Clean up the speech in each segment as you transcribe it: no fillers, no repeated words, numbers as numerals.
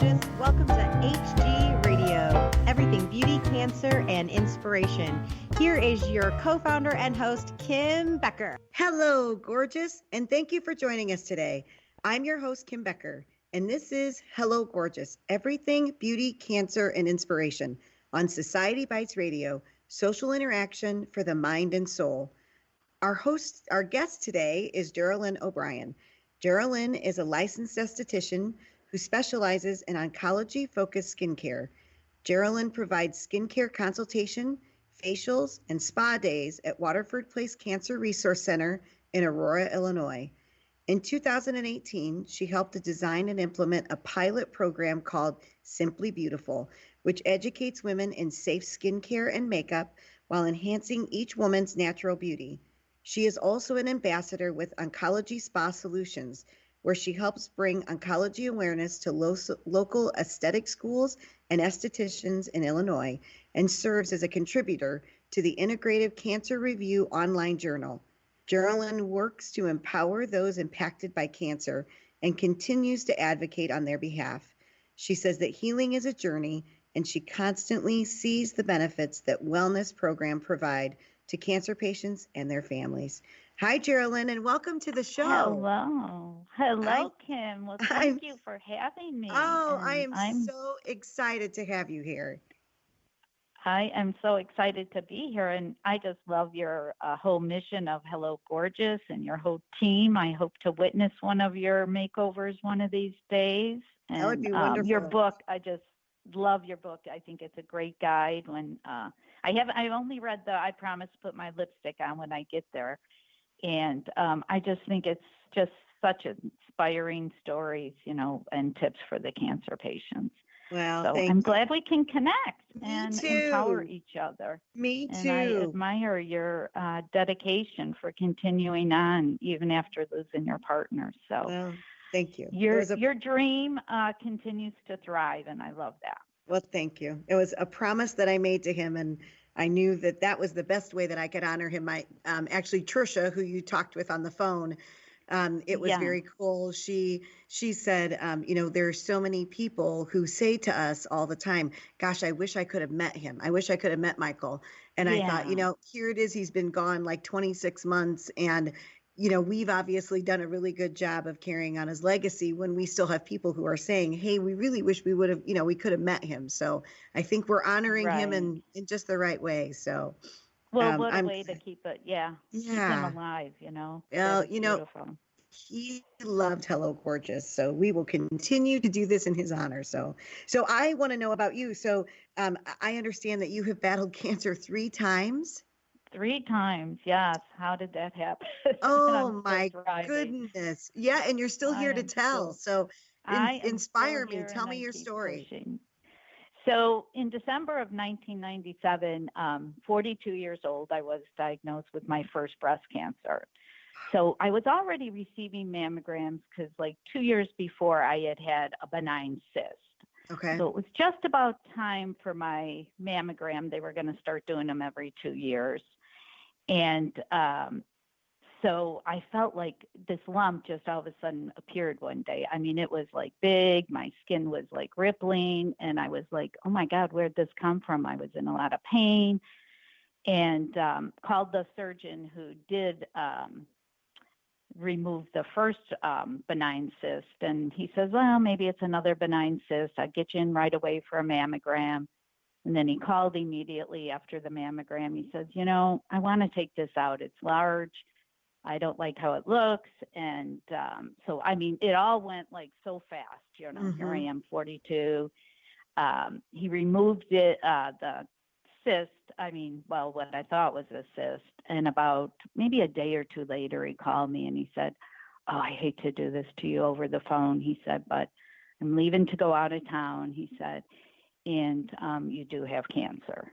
gorgeous. Welcome to HG Radio, everything beauty, cancer, and inspiration. Here is your co-founder and host, Kim Becker. Hello, gorgeous, and thank you for joining us today. I'm your host, Kim Becker, and this is Hello, Gorgeous, everything beauty, cancer, and inspiration on Society Bites Radio, social interaction for the mind and soul. Our guest today is GERALYN O'Brien. GERALYN is a licensed esthetician who specializes in oncology-focused skincare. GERALYN provides skincare consultation, facials, and spa days at Waterford Place Cancer Resource Center in Aurora, Illinois. In 2018, she helped to design and implement a pilot program called Simply Beautiful, which educates women in safe skincare and makeup while enhancing each woman's natural beauty. She is also an ambassador with Oncology Spa Solutions, where she helps bring oncology awareness to local aesthetic schools and estheticians in Illinois, and serves as a contributor to the Integrative Cancer Review online journal. GERALYN works to empower those impacted by cancer and continues to advocate on their behalf. She says that healing is a journey, and she constantly sees the benefits that wellness programs provide to cancer patients and their families. Hi, GERALYN, and welcome to the show. Hello, Kim. Well, thank you for having me. I am so excited to have you here. I am so excited to be here, and I just love your whole mission of Hello, Gorgeous, and your whole team. I hope to witness one of your makeovers one of these days. And that would be wonderful. Your book, I just love your book. I think it's a great guide. I only read I promise to put my lipstick on when I get there. And I just think it's just such inspiring stories, and tips for the cancer patients. Well, so I'm glad we can connect and empower each other. Me too. And I admire your dedication for continuing on even after losing your partner. So well, thank you. Your dream continues to thrive, and I love that. Well, thank you. It was a promise that I made to him, and I knew that was the best way that I could honor him. Actually, Trisha, who you talked with on the phone, it was very cool. She said, there are so many people who say to us all the time, gosh, I wish I could have met him. I wish I could have met Michael. And I thought, here it is. He's been gone like 26 months. And, we've obviously done a really good job of carrying on his legacy when we still have people who are saying, hey, we really wish we would have, we could have met him. So I think we're honoring him in just the right way. So. Well, what a way to keep it. Keep him alive, Well, beautiful. He loved Hello, Gorgeous. So we will continue to do this in his honor. So I want to know about you. So I understand that you have battled cancer 3 times. 3 times, yes. How did that happen? Oh, my goodness. Yeah, and you're still here to tell. So inspire me. Tell me your story. Pushing. So in December of 1997, 42 years old, I was diagnosed with my first breast cancer. So I was already receiving mammograms because 2 years before I had a benign cyst. Okay. So it was just about time for my mammogram. They were going to start doing them every 2 years. And so I felt like this lump just all of a sudden appeared one day. I mean, it was big. My skin was rippling. And I was like, oh my God, where'd this come from? I was in a lot of pain, and called the surgeon who did remove the first benign cyst. And he says, well, maybe it's another benign cyst. I'll get you in right away for a mammogram. And then he called immediately after the mammogram. He says, I want to take this out. It's large. I don't like how it looks. And so, I mean, it all went so fast, Mm-hmm. Here I am, 42. He removed it, the cyst. What I thought was a cyst. And about maybe a day or 2 later, he called me and he said, oh, I hate to do this to you over the phone. He said, but I'm leaving to go out of town. He said, and you do have cancer,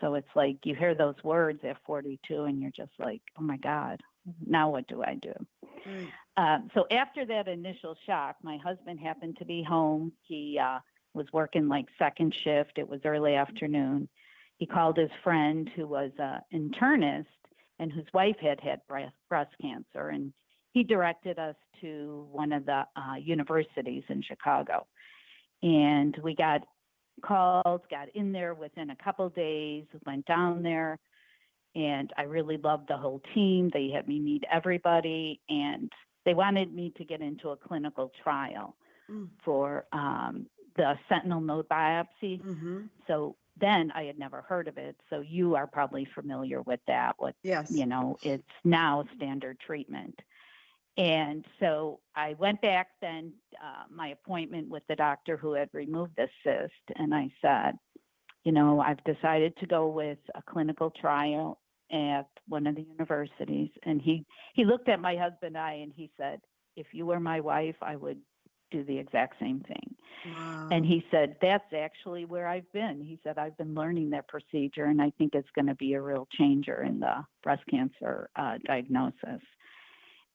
So it's you hear those words at 42 and you're just like, oh my God, now what do I do? So after that initial shock, my husband happened to be home. He was working second shift. It was early afternoon. He called his friend who was an internist and whose wife had breast cancer. And he directed us to one of the universities in Chicago. And we got calls, got in there within a couple days, went down there, and I really loved the whole team. They had me meet everybody, and they wanted me to get into a clinical trial for the sentinel node biopsy. Mm-hmm. So then I had never heard of it. So you are probably familiar with that. Yes. It's now standard treatment. And so I went back then, my appointment with the doctor who had removed the cyst, and I said, I've decided to go with a clinical trial at one of the universities. And he looked at my husband and I, and he said, if you were my wife, I would do the exact same thing. Wow. And he said, that's actually where I've been. He said, I've been learning that procedure, and I think it's going to be a real changer in the breast cancer diagnosis.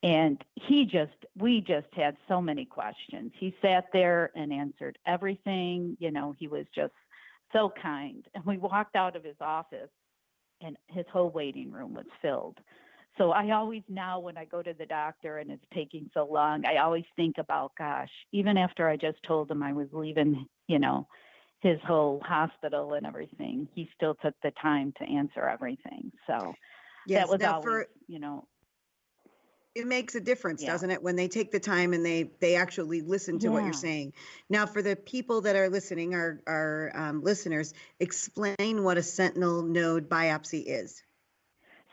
And we just had so many questions. He sat there and answered everything. He was just so kind. And we walked out of his office, and his whole waiting room was filled. So I always now, when I go to the doctor and it's taking so long, I always think about, gosh, even after I just told him I was leaving, his whole hospital and everything, he still took the time to answer everything. So yes, that was now always, it makes a difference, Yeah. doesn't it, when they take the time and they actually listen to what you're Yeah. saying. Now, for the people that are listening, our listeners, explain what a sentinel node biopsy is.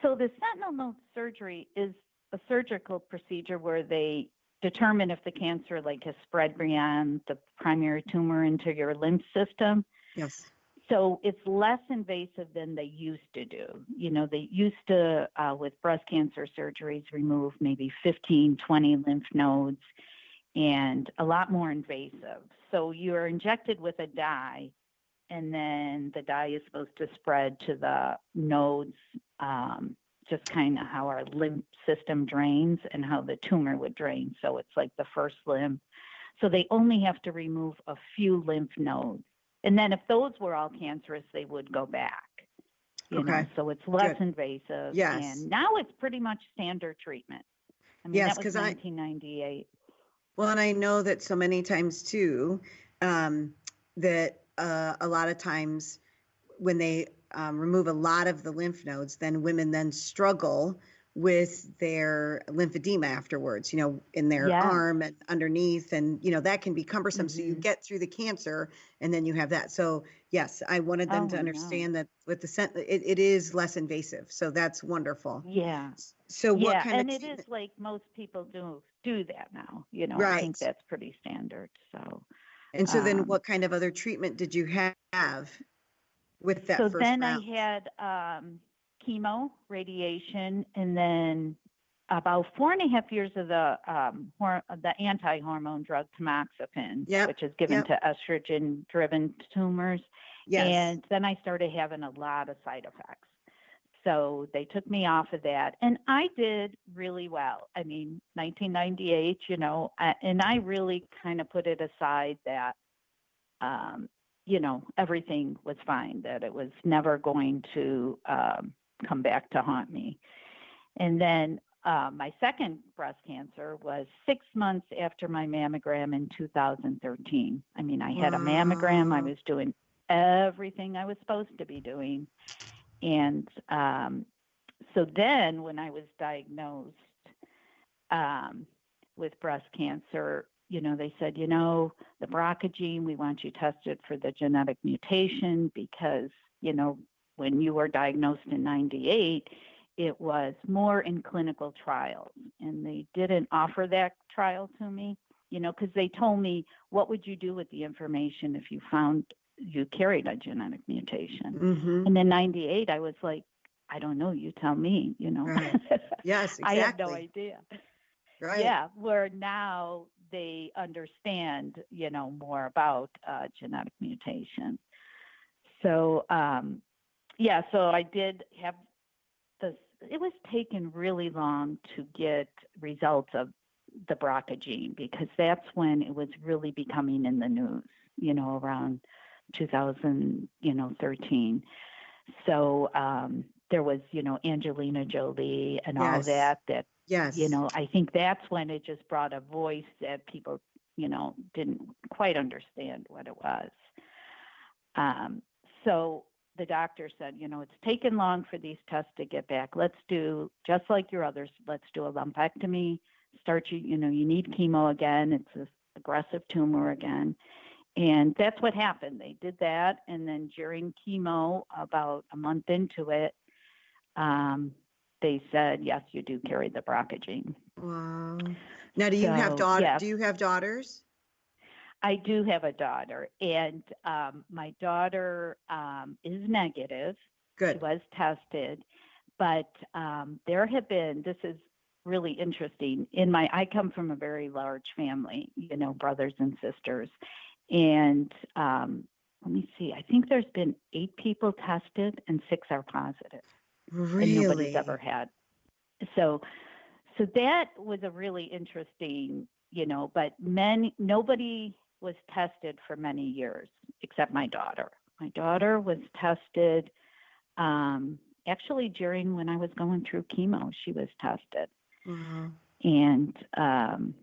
So the sentinel node surgery is a surgical procedure where they determine if the cancer has spread beyond the primary tumor into your lymph system. Yes. So it's less invasive than they used to do. They used to, with breast cancer surgeries, remove maybe 15, 20 lymph nodes, and a lot more invasive. So you're injected with a dye, and then the dye is supposed to spread to the nodes, just kind of how our lymph system drains and how the tumor would drain. So it's like the first lymph. So they only have to remove a few lymph nodes. And then if those were all cancerous, they would go back. So it's less invasive. Yes. And now it's pretty much standard treatment. I mean, Yes, that was 'cause 1998. Well, and I know that so many times too, that a lot of times when they remove a lot of the lymph nodes, then women then struggle with their lymphedema afterwards, in their arm and underneath. And, that can be cumbersome. So you get through the cancer and then you have that. So yes, I wanted them to understand that with the it is less invasive. So that's wonderful. Yeah. So what kind and of it is like most people do that now. Right. I think that's pretty standard. So. And so then what kind of other treatment did you have with that first then round? I had chemo, radiation, and then about 4.5 years of the anti-hormone drug tamoxifen, which is given to estrogen-driven tumors. Yes. And then I started having a lot of side effects. So they took me off of that, and I did really well. I mean, 1998, and I really kind of put it aside that, everything was fine, that it was never going to come back to haunt me. And then my second breast cancer was 6 months after my mammogram in 2013. I mean, I had a mammogram. I was doing everything I was supposed to be doing. And so then when I was diagnosed with breast cancer, they said, the BRCA gene, we want you tested for the genetic mutation because, when you were diagnosed in 98, it was more in clinical trials. And they didn't offer that trial to me, because they told me, what would you do with the information if you found you carried a genetic mutation? Mm-hmm. And in 98, I was like, I don't know, you tell me, Right. Yes, exactly. I have no idea. Right. Yeah, where now they understand, more about genetic mutation. So, so I did have this. It was taking really long to get results of the BRCA gene because that's when it was really becoming in the news, around 2013. So there was, Angelina Jolie and all that. Yes. I think that's when it just brought a voice that people didn't quite understand what it was. So the doctor said, it's taken long for these tests to get back. Let's do, just like your others, let's do a lumpectomy. You need chemo again. It's an aggressive tumor again. And that's what happened. They did that. And then during chemo, about a month into it, they said, yes, you do carry the BRCA gene. Wow. Now, do you have daughters? Yes, Do you have daughters? I do have a daughter, and my daughter is negative. Good. She was tested, but this is really interesting. I come from a very large family, brothers and sisters. And let me see, I think there's been 8 people tested and 6 are positive. Really? And nobody's ever had. So that was a really interesting, but nobody was tested for many years except my daughter. My daughter was tested actually during when I was going through chemo, she was tested. Mm-hmm. And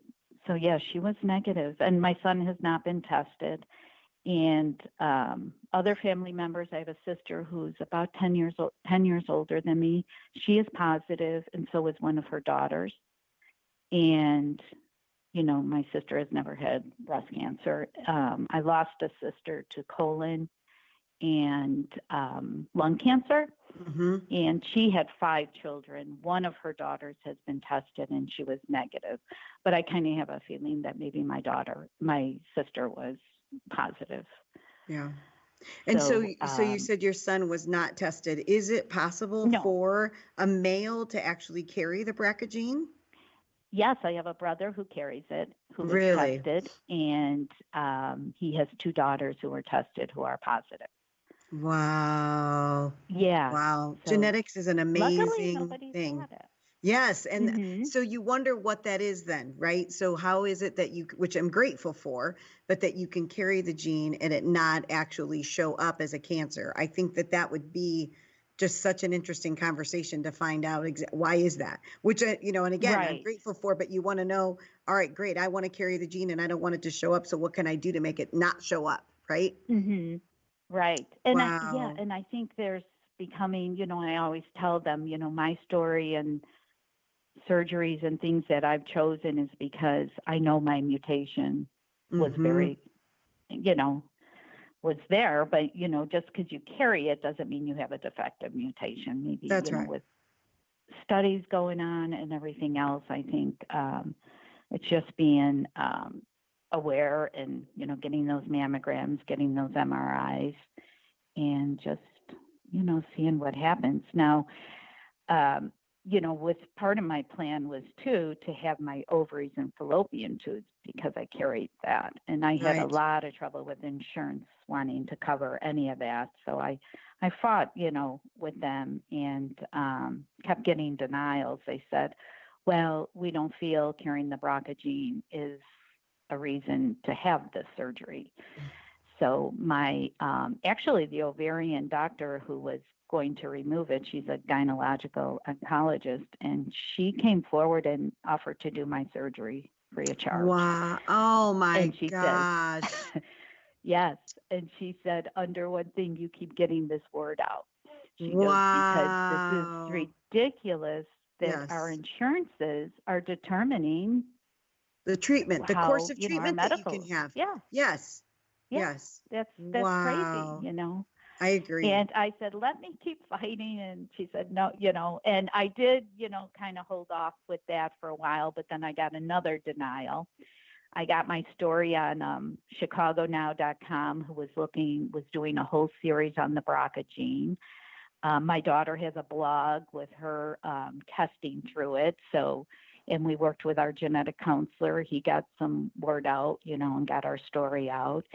so, yeah, she was negative. And my son has not been tested. And other family members, I have a sister who's about 10 years older than me. She is positive, and so is one of her daughters. And, my sister has never had breast cancer. I lost a sister to colon and lung cancer. Mm-hmm. And she had 5 children. One of her daughters has been tested and she was negative. But I kind of have a feeling that maybe my sister was positive. Yeah. And so you said your son was not tested. Is it possible for a male to actually carry the BRCA gene? Yes, I have a brother who carries it, who was Really? tested, and he has 2 daughters who were tested who are positive. Wow. Yeah. Wow. So Genetics is an luckily, amazing nobody's thing. had it. Yes. And Mm-hmm. so you wonder what that is then, right? So how is it that which I'm grateful for, but that you can carry the gene and it not actually show up as a cancer? I think that would be just such an interesting conversation to find out why is that, which, and again, Right. I'm grateful for, but you want to know, all right, great. I want to carry the gene and I don't want it to show up. So what can I do to make it not show up? Right. Mm-hmm. Right. And Wow. and I think there's becoming, I always tell them, my story and surgeries and things that I've chosen is because I know my mutation was Mm-hmm. very, was there, but just because you carry it doesn't mean you have a defective mutation. Maybe, That's right. with studies going on and everything else, I think it's just being aware and, getting those mammograms, getting those MRIs, and just, seeing what happens. Now, with part of my plan was to have my ovaries and fallopian tubes because I carried that. And I had a Right. lot of trouble with insurance wanting to cover any of that. So I fought, with them and kept getting denials. They said, well, we don't feel carrying the BRCA gene is a reason to have this surgery. So my, actually the ovarian doctor who was going to remove it, she's a gynecological oncologist, and she came forward and offered to do my surgery free of charge. Wow. Oh my And she gosh. said, yes. And she said, under one thing, you keep getting this word out. She goes, because this is ridiculous that our insurances are determining the treatment, the course of treatment that you can have. Yeah. Yes. Yeah. Yes. That's Wow. crazy, I agree. And I said, let me keep fighting. And she said, no, and I did, kind of hold off with that for a while, but then I got another denial. I got my story on chicagonow.com, who was doing a whole series on the BRCA gene. My daughter has a blog with her testing through it. And we worked with our genetic counselor. He got some word out, and got our story out.